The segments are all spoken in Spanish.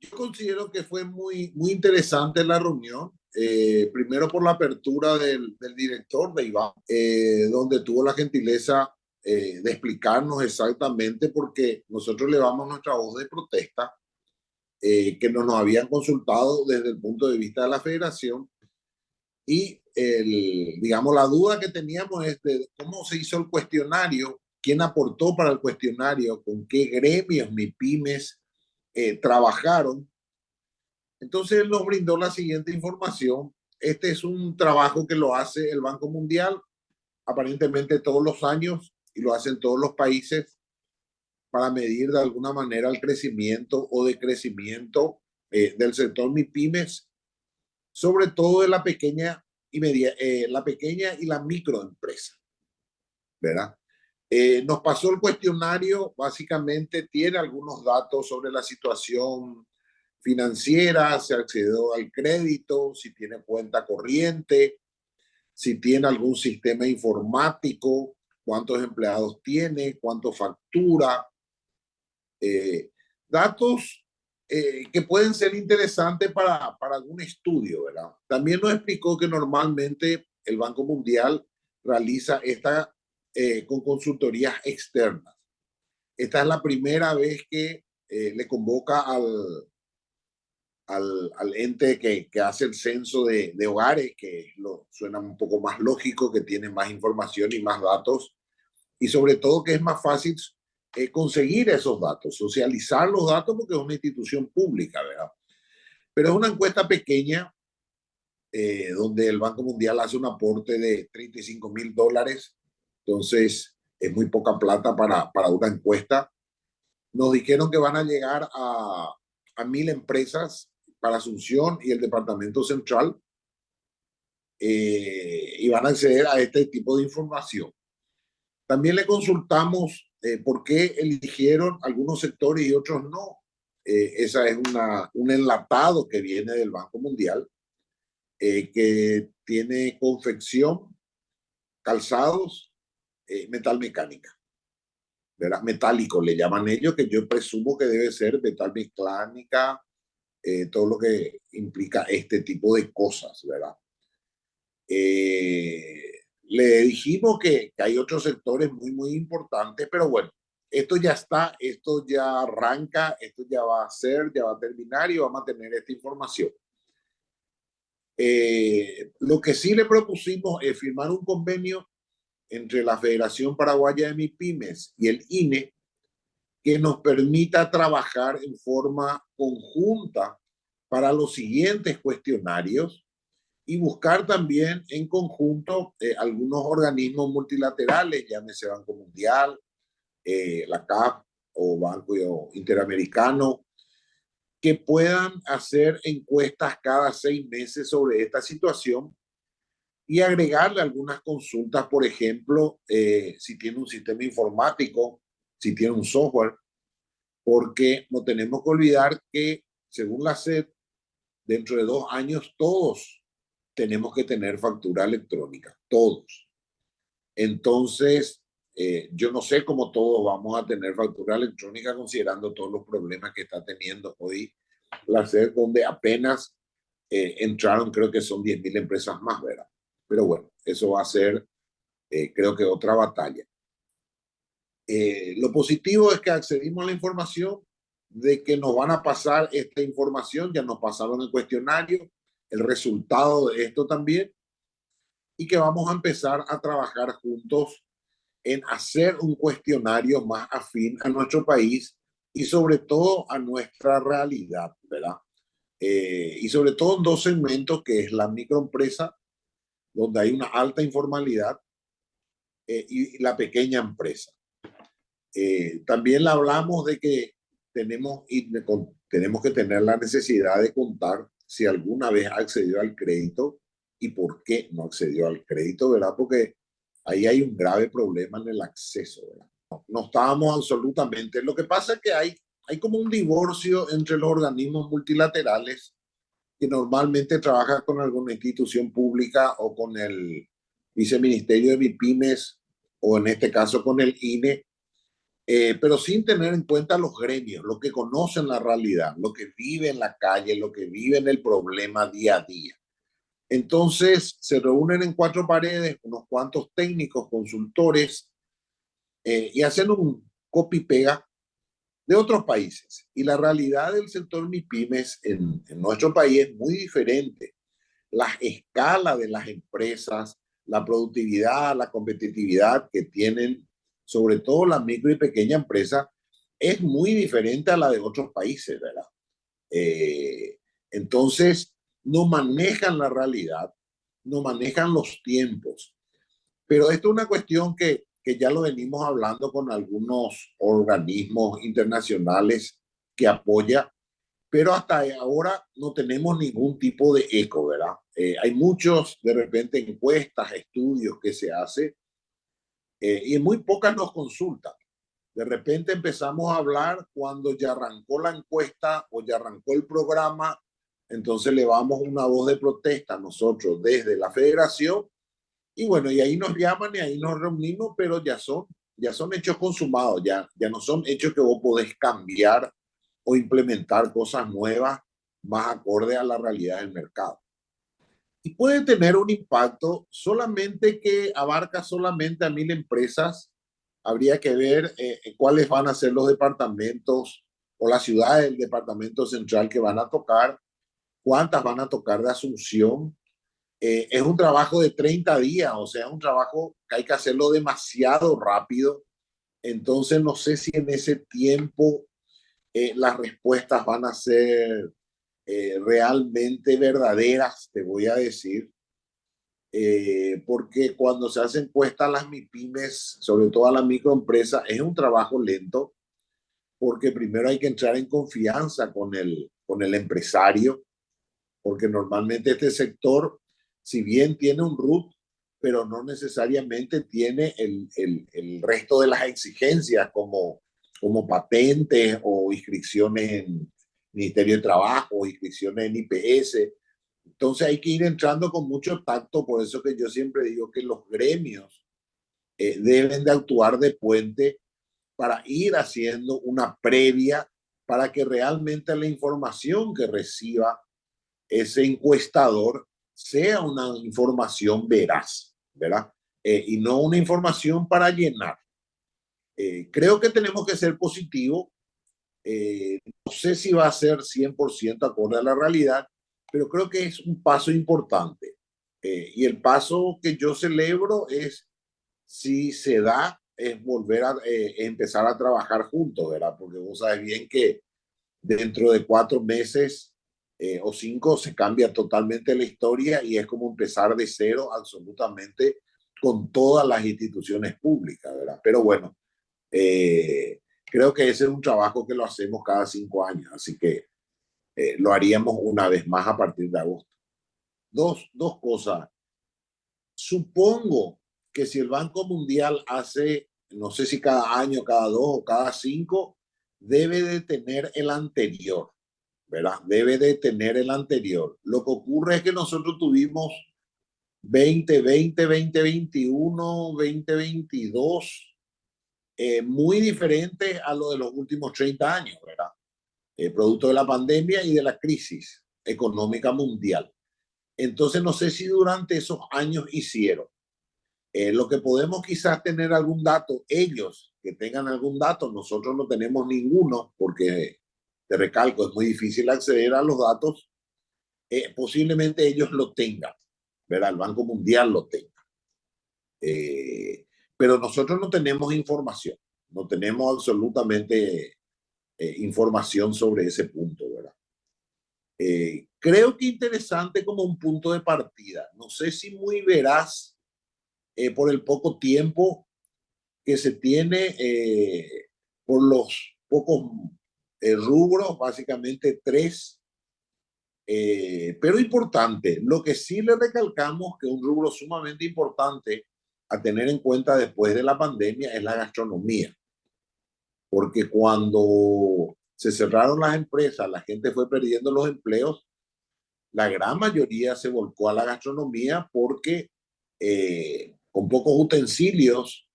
Yo considero que fue muy interesante la reunión. Primero por la apertura del director de Iván, donde tuvo la gentileza de explicarnos exactamente porque nosotros levamos nuestra voz de protesta, que no nos habían consultado desde el punto de vista de la federación y digamos, la duda que teníamos es de cómo se hizo el cuestionario, quién aportó para el cuestionario, con qué gremios, MIPYMES trabajaron. Entonces él nos brindó la siguiente información. Este es un trabajo que lo hace el Banco Mundial aparentemente todos los años y lo hacen todos los países para medir de alguna manera el crecimiento o decrecimiento del sector MIPYMES, sobre todo de la pequeña la pequeña y la microempresa, ¿verdad? Nos pasó el cuestionario, básicamente tiene algunos datos sobre la situación financiera, se accedió al crédito, si tiene cuenta corriente, si tiene algún sistema informático, cuántos empleados tiene, cuánto factura, datos que pueden ser interesantes para algún estudio, ¿verdad? También nos explicó que normalmente el Banco Mundial realiza esta con consultorías externas. Esta es la primera vez que le convoca al ente que hace el censo de hogares, que suena un poco más lógico, que tiene más información y más datos, y sobre todo que es más fácil conseguir esos datos, socializar los datos, porque es una institución pública, ¿verdad? Pero es una encuesta pequeña donde el Banco Mundial hace un aporte de $35,000, entonces es muy poca plata para una encuesta. Nos dijeron que van a llegar a 1,000 empresas para Asunción y el Departamento Central, y van a acceder a este tipo de información. También le consultamos por qué eligieron algunos sectores y otros no. Esa es un enlatado que viene del Banco Mundial, que tiene confección, calzados, metal mecánica, ¿verdad? Metálico le llaman ellos, que yo presumo que debe ser metal mecánica, todo lo que implica este tipo de cosas, ¿verdad? Le dijimos que hay otros sectores muy importantes, pero bueno, esto ya está, esto ya arranca, esto ya va a ser, ya va a terminar y vamos a tener esta información. Lo que sí le propusimos es firmar un convenio entre la Federación Paraguaya de MIPYMES y el INE que nos permita trabajar en forma conjunta para los siguientes cuestionarios y buscar también en conjunto algunos organismos multilaterales, llámese Banco Mundial, la CAF o Banco Interamericano, que puedan hacer encuestas cada 6 meses sobre esta situación y agregarle algunas consultas, por ejemplo, si tiene un sistema informático, si tiene un software, porque no tenemos que olvidar que, según la SED, dentro de 2 años todos tenemos que tener factura electrónica, todos. Entonces, yo no sé cómo todos vamos a tener factura electrónica considerando todos los problemas que está teniendo hoy la SED, donde apenas entraron, creo que son 10,000 empresas más, ¿verdad? Pero bueno, eso va a ser, creo que otra batalla. Lo positivo es que accedimos a la información de que nos van a pasar esta información, ya nos pasaron el cuestionario, el resultado de esto también, y que vamos a empezar a trabajar juntos en hacer un cuestionario más afín a nuestro país y sobre todo a nuestra realidad, ¿verdad? Y sobre todo en 2 segmentos, que es la microempresa, donde hay una alta informalidad, y la pequeña empresa. También le hablamos de que tenemos que tener la necesidad de contar si alguna vez accedió al crédito y por qué no accedió al crédito, ¿verdad? Porque ahí hay un grave problema en el acceso, ¿verdad? No estábamos absolutamente. Lo que pasa es que hay como un divorcio entre los organismos multilaterales que normalmente trabajan con alguna institución pública o con el viceministerio de MIPYMES o en este caso con el INE, pero sin tener en cuenta los gremios, lo que conocen la realidad, lo que vive en la calle, lo que vive en el problema día a día. Entonces se reúnen en cuatro paredes unos cuantos técnicos, consultores, y hacen un copy-pega de otros países. Y la realidad del sector MIPIMES en nuestro país es muy diferente. La escala de las empresas, la productividad, la competitividad que tienen, sobre todo la micro y pequeña empresa, es muy diferente a la de otros países, ¿verdad? Eh, entonces, no manejan la realidad, no manejan los tiempos. Pero esto es una cuestión que ya lo venimos hablando con algunos organismos internacionales que apoya, pero hasta ahora no tenemos ningún tipo de eco, ¿verdad? Hay muchos, de repente, encuestas, estudios que se hacen, y muy pocas nos consultan. De repente empezamos a hablar cuando ya arrancó la encuesta o ya arrancó el programa, entonces le vamos una voz de protesta nosotros desde la federación y bueno, y ahí nos llaman y ahí nos reunimos, pero ya son hechos consumados, ya no son hechos que vos podés cambiar o implementar cosas nuevas más acorde a la realidad del mercado. Y puede tener un impacto solamente que abarca solamente a 1.000 empresas. Habría que ver cuáles van a ser los departamentos o las ciudades del departamento central que van a tocar, cuántas van a tocar de Asunción. Es un trabajo de 30 días, o sea, es un trabajo que hay que hacerlo demasiado rápido. Entonces, no sé si en ese tiempo las respuestas van a ser realmente verdaderas, te voy a decir, porque cuando se hacen encuestas a las MIPIMES, sobre todo a las microempresas, es un trabajo lento, porque primero hay que entrar en confianza con el empresario, porque normalmente este sector, si bien tiene un RUT, pero no necesariamente tiene el resto de las exigencias como patentes o inscripciones en Ministerio de Trabajo, o inscripciones en IPS. Entonces hay que ir entrando con mucho tacto, por eso que yo siempre digo que los gremios deben de actuar de puente para ir haciendo una previa para que realmente la información que reciba ese encuestador sea una información veraz, ¿verdad? Y no una información para llenar. Creo que tenemos que ser positivos. No sé si va a ser 100% acorde a la realidad, pero creo que es un paso importante. Y el paso que yo celebro es, si se da, es volver a empezar a trabajar juntos, ¿verdad? Porque vos sabes bien que dentro de 4 meses o 5 se cambia totalmente la historia y es como empezar de cero absolutamente con todas las instituciones públicas, ¿verdad? Pero bueno, creo que ese es un trabajo que lo hacemos cada 5 años, así que lo haríamos una vez más a partir de agosto. Dos cosas. Supongo que si el Banco Mundial hace, no sé si cada año, cada 2 o cada 5, debe de tener el anterior, ¿verdad? Debe de tener el anterior. Lo que ocurre es que nosotros tuvimos 2020, 2021, 2022, muy diferente a lo de los últimos 30 años, ¿verdad? Producto de la pandemia y de la crisis económica mundial. Entonces, no sé si durante esos años hicieron. Lo que podemos quizás tener algún dato, ellos que tengan algún dato, nosotros no tenemos ninguno, porque, te recalco, es muy difícil acceder a los datos. Posiblemente ellos lo tengan, ¿verdad? El Banco Mundial lo tenga. Eh, pero nosotros no tenemos información, no tenemos absolutamente información sobre ese punto, ¿verdad? Creo que interesante como un punto de partida. No sé si muy veraz por el poco tiempo que se tiene, por los pocos rubros, básicamente tres, pero importante. Lo que sí le recalcamos que un rubro sumamente importante a tener en cuenta después de la pandemia es la gastronomía, porque cuando se cerraron las empresas, la gente fue perdiendo los empleos, la gran mayoría se volcó a la gastronomía porque con pocos utensilios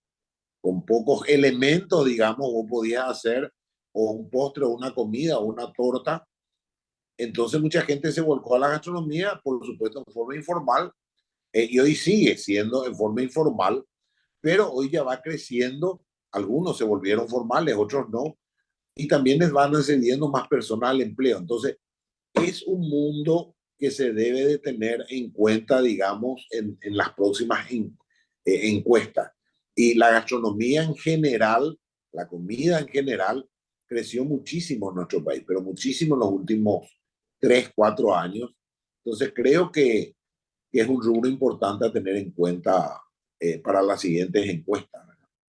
con pocos elementos, digamos, vos podías hacer o un postre o una comida o una torta. Entonces mucha gente se volcó a la gastronomía, por supuesto, en forma informal, y hoy sigue siendo en forma informal, pero hoy ya va creciendo. Algunos se volvieron formales, otros no, y también les van accediendo más personal al empleo. Entonces, es un mundo que se debe de tener en cuenta, digamos, en las próximas encuestas. Y la gastronomía en general, la comida en general, creció muchísimo en nuestro país, pero muchísimo en los últimos 3, 4 años. Entonces, creo que es un rubro importante a tener en cuenta para las siguientes encuestas.